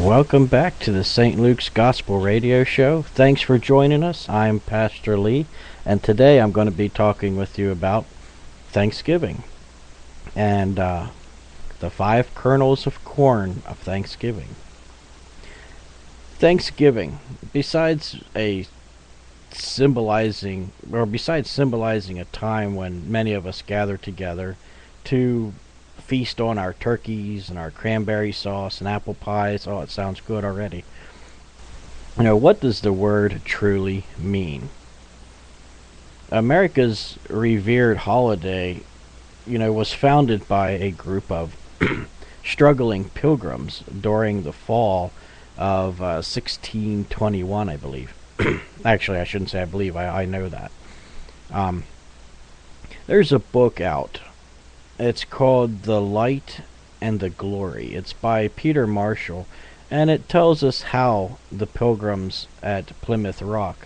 Welcome back to the St. Luke's Gospel Radio Show. Thanks for joining us. I'm Pastor Lee, and today I'm going to be talking with you about Thanksgiving and the 5 kernels of corn of Thanksgiving. Thanksgiving, besides symbolizing a time when many of us gather together to feast on our turkeys and our cranberry sauce and apple pies. Oh, it sounds good already. What does the word truly mean? America's revered holiday, was founded by a group of struggling pilgrims during the fall of 1621, I believe. Actually, I shouldn't say I believe. I know that. There's a book out. It's called The Light and the Glory. It's by Peter Marshall, and it tells us how the pilgrims at Plymouth Rock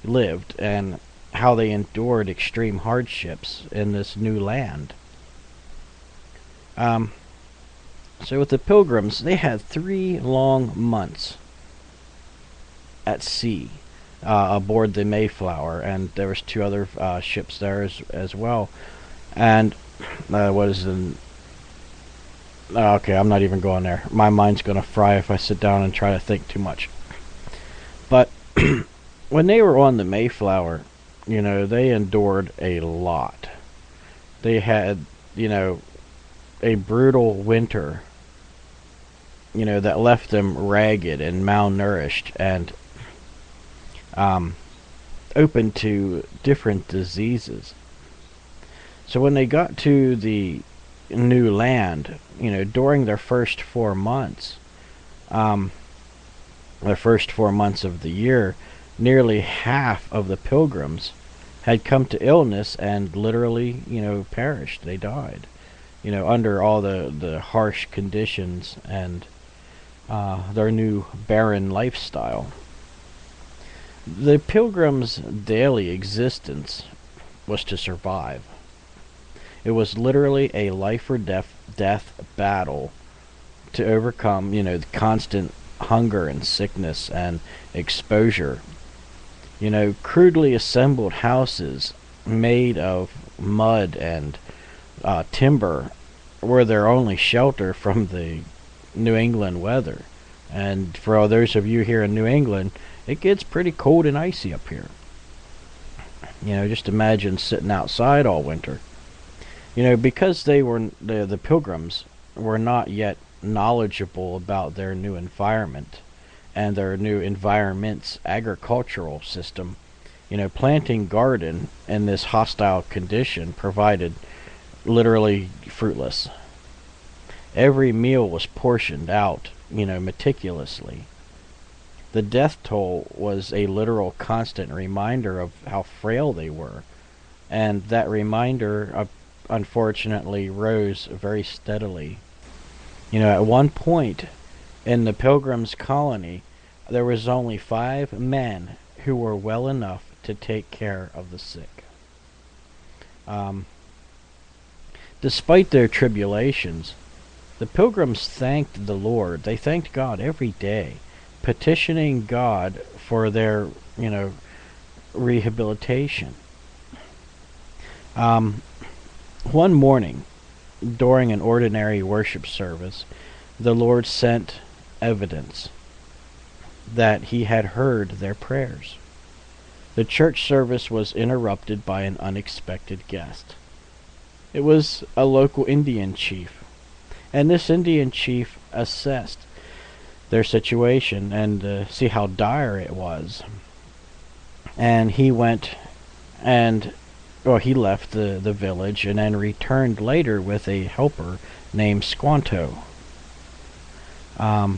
lived and how they endured extreme hardships in this new land. So with the pilgrims, they had 3 long months at sea aboard the Mayflower, and there was 2 other ships there as well. And okay, I'm not even going there. My mind's going to fry if I sit down and try to think too much. But when they were on the Mayflower, they endured a lot. They had, a brutal winter, that left them ragged and malnourished and open to different diseases. So when they got to the new land, during their first 4 months, of the year, nearly half of the pilgrims had come to illness and literally, perished. They died, under all the harsh conditions and their new barren lifestyle. The pilgrims' daily existence was to survive. It was literally a life or death battle to overcome, the constant hunger and sickness and exposure. Crudely assembled houses made of mud and timber were their only shelter from the New England weather. And for all those of you here in New England, it gets pretty cold and icy up here. Just imagine sitting outside all winter. Because the pilgrims were not yet knowledgeable about their new environment and their new environment's agricultural system, planting garden in this hostile condition provided literally fruitless. Every meal was portioned out, meticulously. The death toll was a literal constant reminder of how frail they were, and that reminder unfortunately rose very steadily. At one point in the Pilgrims' colony, there was only 5 men who were well enough to take care of the sick. Despite their tribulations, the Pilgrims thanked the Lord. They thanked God every day, petitioning God for their, rehabilitation. One morning, during an ordinary worship service, the Lord sent evidence that He had heard their prayers. The church service was interrupted by an unexpected guest. It was a local Indian chief, and this Indian chief assessed their situation and see how dire it was. And he went and he left the village and then returned later with a helper named Squanto. The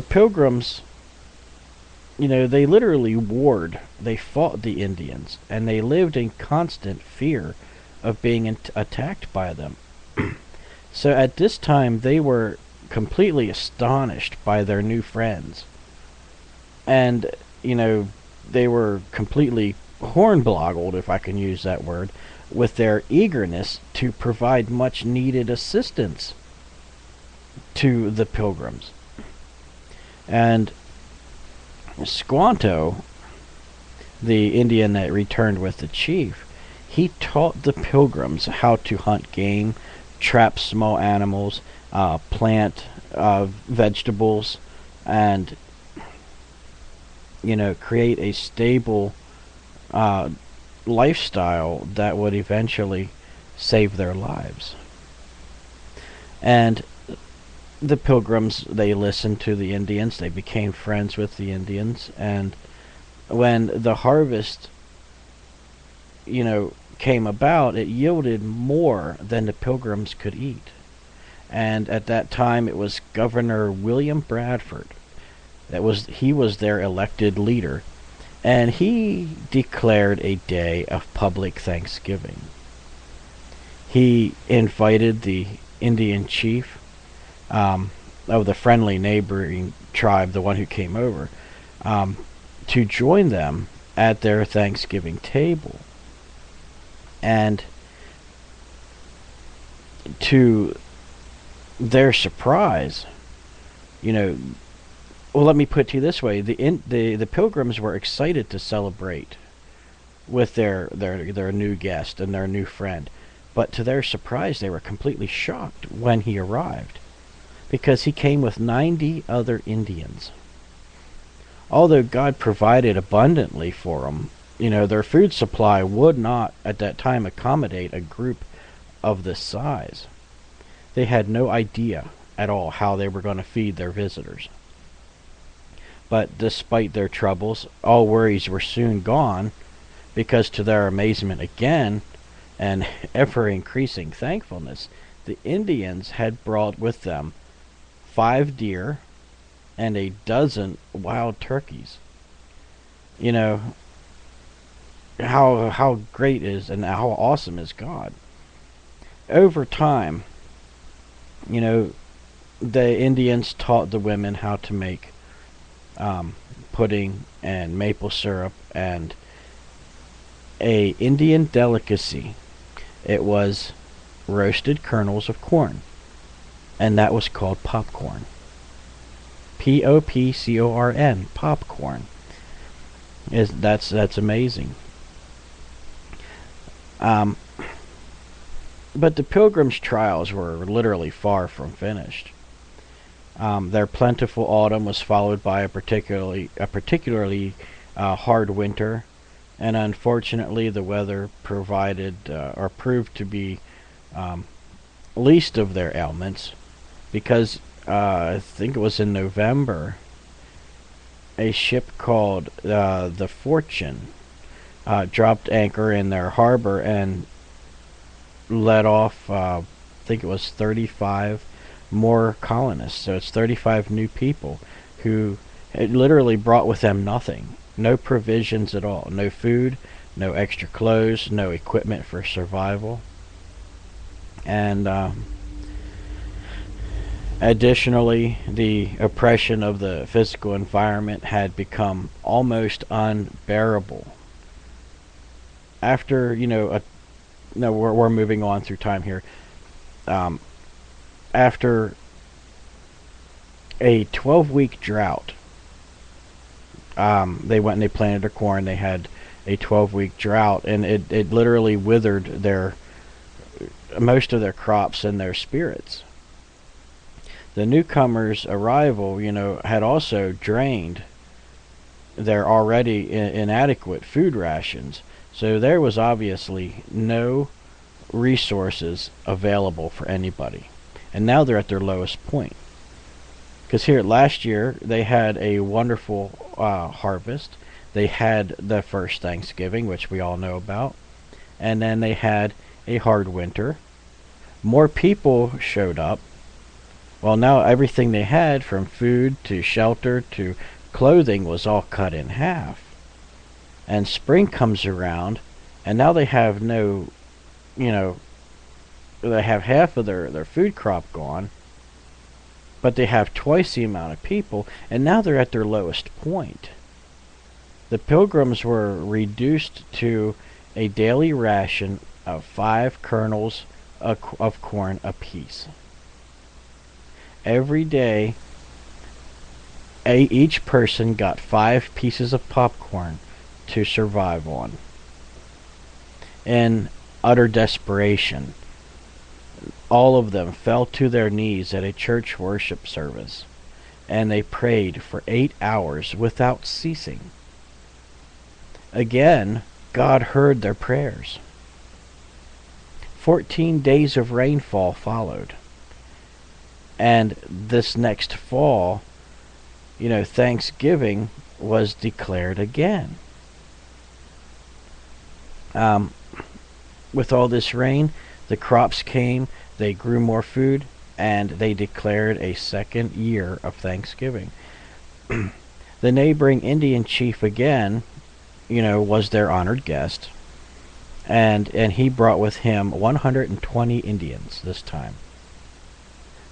pilgrims, they literally warred. They fought the Indians, and they lived in constant fear of being attacked by them. So at this time, they were completely astonished by their new friends. And, they were completely hornboggled, if I can use that word, with their eagerness to provide much needed assistance to the pilgrims. And Squanto, the Indian that returned with the chief, he taught the pilgrims how to hunt game, trap small animals, plant vegetables, and create a stable uh, lifestyle that would eventually save their lives. And the pilgrims, they listened to the Indians, they became friends with the Indians, and when the harvest, came about, it yielded more than the pilgrims could eat. And at that time, it was Governor William Bradford he was their elected leader, and he declared a day of public thanksgiving. He invited the Indian chief of the friendly neighboring tribe, the one who came over, to join them at their Thanksgiving table. And to their surprise, well, let me put it to you this way: the pilgrims were excited to celebrate with their new guest and their new friend, but to their surprise, they were completely shocked when he arrived, because he came with 90 other Indians. Although God provided abundantly for them, their food supply would not at that time accommodate a group of this size. They had no idea at all how they were going to feed their visitors. But despite their troubles, all worries were soon gone, because to their amazement again, and ever-increasing thankfulness, the Indians had brought with them 5 deer and a dozen wild turkeys. How great is and how awesome is God. Over time, the Indians taught the women how to make pudding and maple syrup and a Indian delicacy. It was roasted kernels of corn, and that was called popcorn. Popcorn, popcorn. That's amazing. But the Pilgrims' trials were literally far from finished. Their plentiful autumn was followed by a particularly hard winter, and unfortunately, the weather provided or proved to be least of their ailments, because I think it was in November, a ship called the Fortune dropped anchor in their harbor and let off, I think it was 35 more colonists. So it's 35 new people who it literally brought with them nothing. No provisions at all. No food, no extra clothes, no equipment for survival. And additionally, the oppression of the physical environment had become almost unbearable. After, no, we're moving on through time here. After a 12-week drought, they went and they planted their corn. They had a 12-week drought, and it literally withered most of their crops and their spirits. The newcomers' arrival, had also drained their already inadequate food rations. So there was obviously no resources available for anybody. And now they're at their lowest point. Because here last year, they had a wonderful harvest. They had the first Thanksgiving, which we all know about. And then they had a hard winter. More people showed up. Well, now everything they had, from food to shelter to clothing, was all cut in half. And spring comes around, and now they have no, they have half of their food crop gone, but they have twice the amount of people, and now they're at their lowest point. The Pilgrims were reduced to a daily ration of 5 kernels of corn apiece. Every day Each person got 5 pieces of popcorn to survive on. In utter desperation, all of them fell to their knees at a church worship service, and they prayed for 8 hours without ceasing. Again, God heard their prayers. 14 days of rainfall followed. And this next fall, Thanksgiving was declared again. With all this rain, the crops came, they grew more food, and they declared a second year of Thanksgiving. The neighboring Indian chief again, was their honored guest, and he brought with him 120 Indians this time.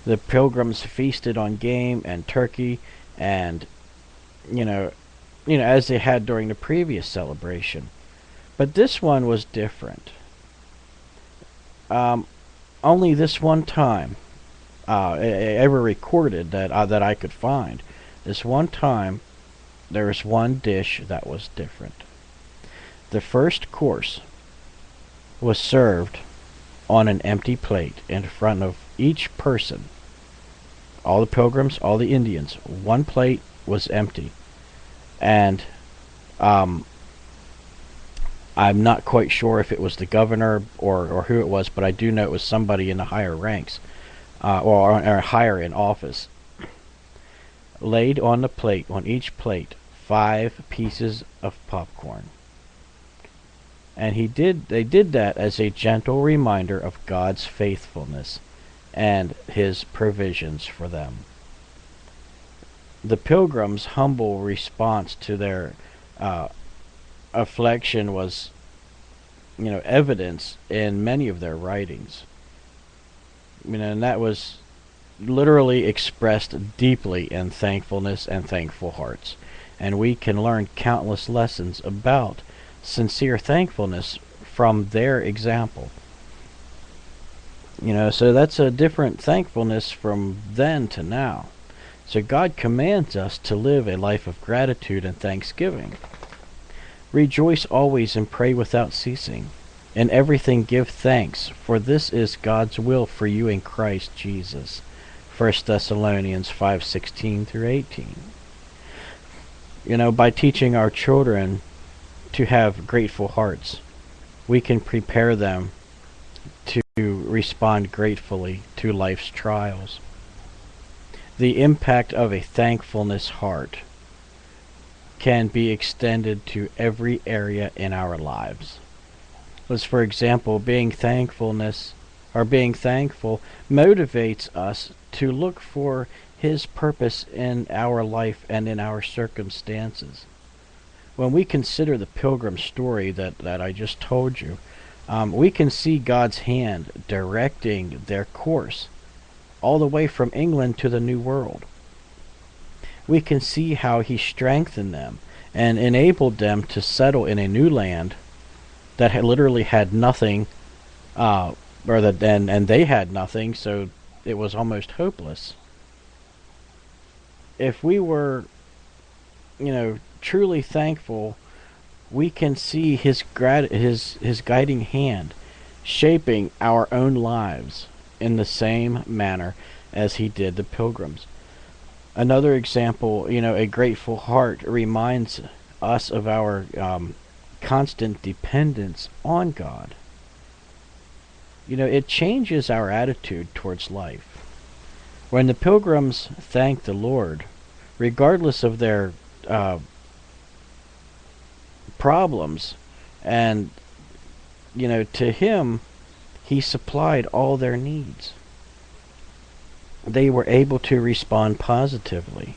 The pilgrims feasted on game and turkey, and as they had during the previous celebration. But this one was different. Only this one time, ever recorded that I could find. This one time, there was one dish that was different. The first course was served on an empty plate in front of each person. All the pilgrims, all the Indians. One plate was empty. And I'm not quite sure if it was the governor or who it was, but I do know it was somebody in the higher ranks, or higher in office. Laid on the plate, on each plate, 5 pieces of popcorn. And they did that as a gentle reminder of God's faithfulness and his provisions for them. The pilgrims' humble response to their affliction was, evidence in many of their writings. And that was literally expressed deeply in thankfulness and thankful hearts. And we can learn countless lessons about sincere thankfulness from their example. So that's a different thankfulness from then to now. So God commands us to live a life of gratitude and thanksgiving. Rejoice always and pray without ceasing. In everything give thanks, for this is God's will for you in Christ Jesus. 1 Thessalonians 5:16 through 18. By teaching our children to have grateful hearts, we can prepare them to respond gratefully to life's trials. The impact of a thankfulness heart can be extended to every area in our lives. As for example, being thankful motivates us to look for his purpose in our life and in our circumstances. When we consider the pilgrim story that I just told you, we can see God's hand directing their course all the way from England to the New World. We can see how he strengthened them and enabled them to settle in a new land that had literally had nothing, and they had nothing, so it was almost hopeless. If we were, truly thankful, we can see his guiding hand shaping our own lives in the same manner as he did the pilgrims. Another example, a grateful heart reminds us of our constant dependence on God. It changes our attitude towards life. When the pilgrims thanked the Lord, regardless of their problems, and to him, he supplied all their needs. They were able to respond positively.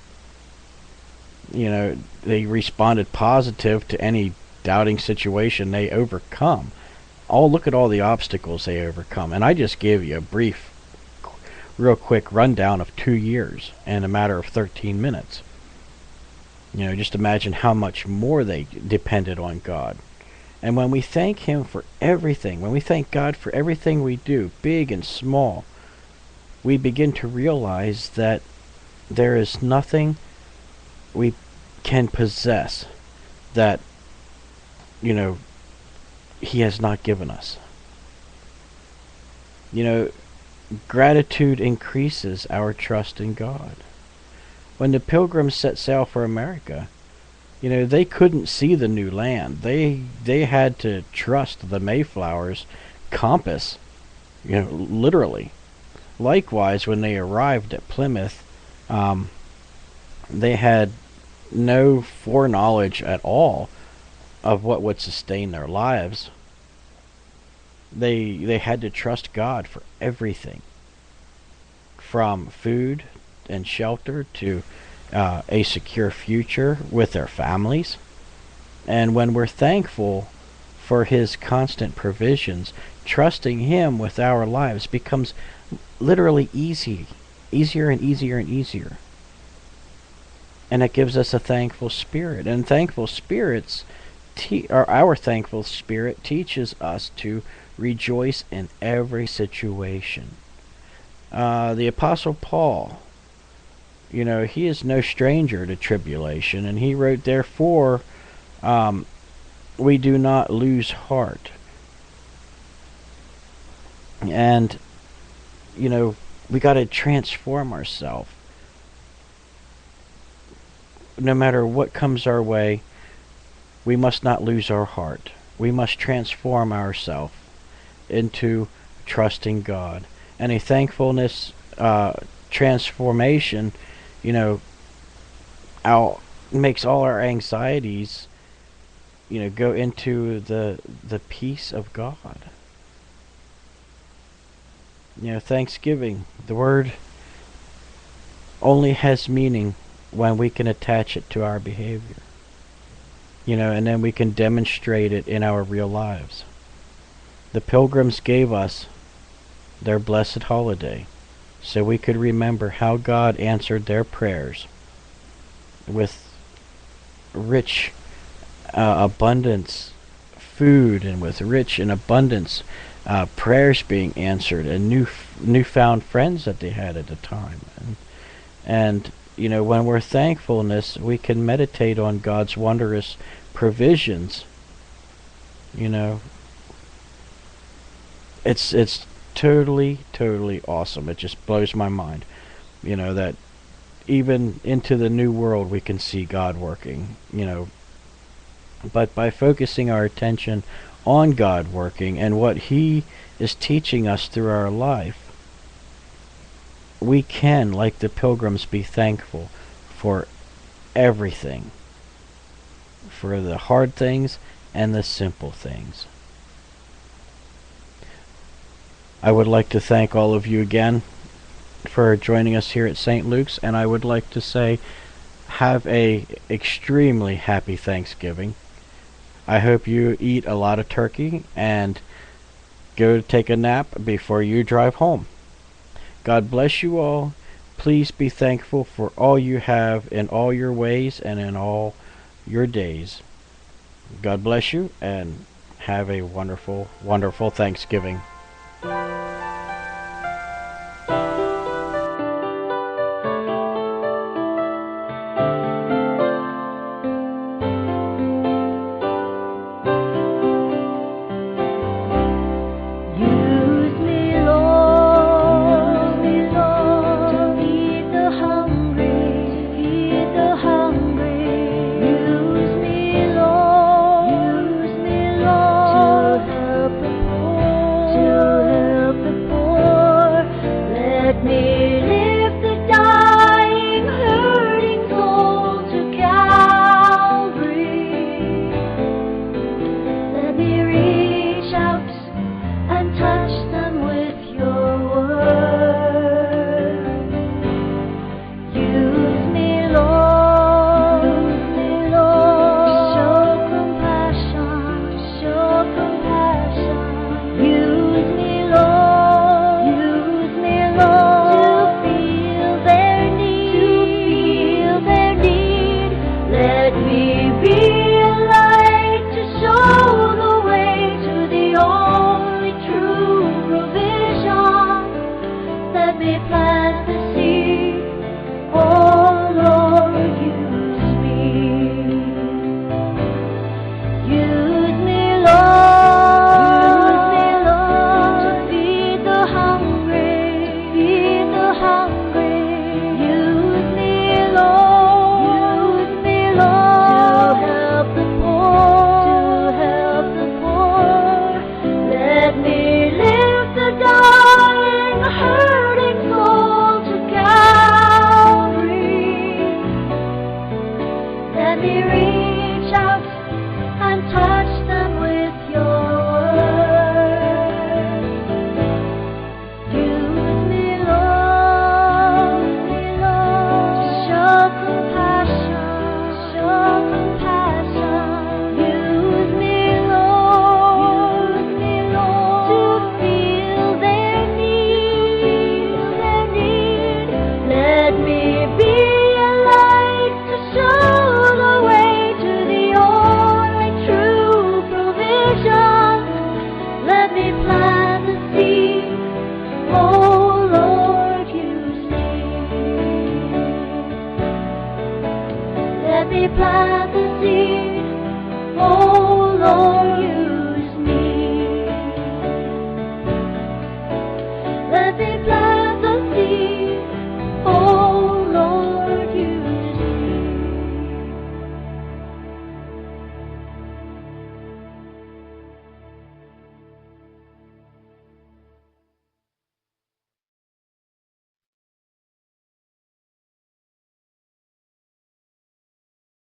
They responded positive to any doubting situation they overcome. Look at all the obstacles they overcome. And I just gave you a brief, real quick rundown of 2 years in a matter of 13 minutes. Just imagine how much more they depended on God. And when we thank him for everything, when we thank God for everything we do, big and small, we begin to realize that there is nothing we can possess that, you know, he has not given us. You know, gratitude increases our trust in God. When the pilgrims set sail for America, you know, they couldn't see the new land. They had to trust the Mayflower's compass, you know, literally. Likewise, when they arrived at Plymouth, they had no foreknowledge at all of what would sustain their lives. They had to trust God for everything, from food and shelter to a secure future with their families. And when we're thankful for his constant provisions, trusting him with our lives becomes literally easier and easier and easier. And it gives us a thankful spirit. And thankful spirits, or our thankful spirit teaches us to rejoice in every situation. The Apostle Paul, you know, he is no stranger to tribulation, and he wrote, therefore, we do not lose heart. And, you know, we got to transform ourselves. No matter what comes our way, we must not lose our heart. We must transform ourselves into trusting God. And a thankfulness transformation, you know, makes all our anxieties, you know, go into the peace of God. You know, thanksgiving, the word only has meaning when we can attach it to our behavior. You know, and then we can demonstrate it in our real lives. The pilgrims gave us their blessed holiday so we could remember how God answered their prayers with rich abundance food, and with rich and abundance prayers being answered, and newfound friends that they had at the time. And you know, when we're thankfulness, we can meditate on God's wondrous provisions. You know, it's totally awesome. It just blows my mind, you know, that even into the new world we can see God working, you know. But by focusing our attention on God working and what he is teaching us through our life, we can, like the pilgrims, be thankful for everything, for the hard things and the simple things. I would like to thank all of you again for joining us here at St. Luke's, and I would like to say have a extremely happy Thanksgiving. I hope you eat a lot of turkey and go take a nap before you drive home. God bless you all. Please be thankful for all you have in all your ways and in all your days. God bless you, and have a wonderful, wonderful Thanksgiving.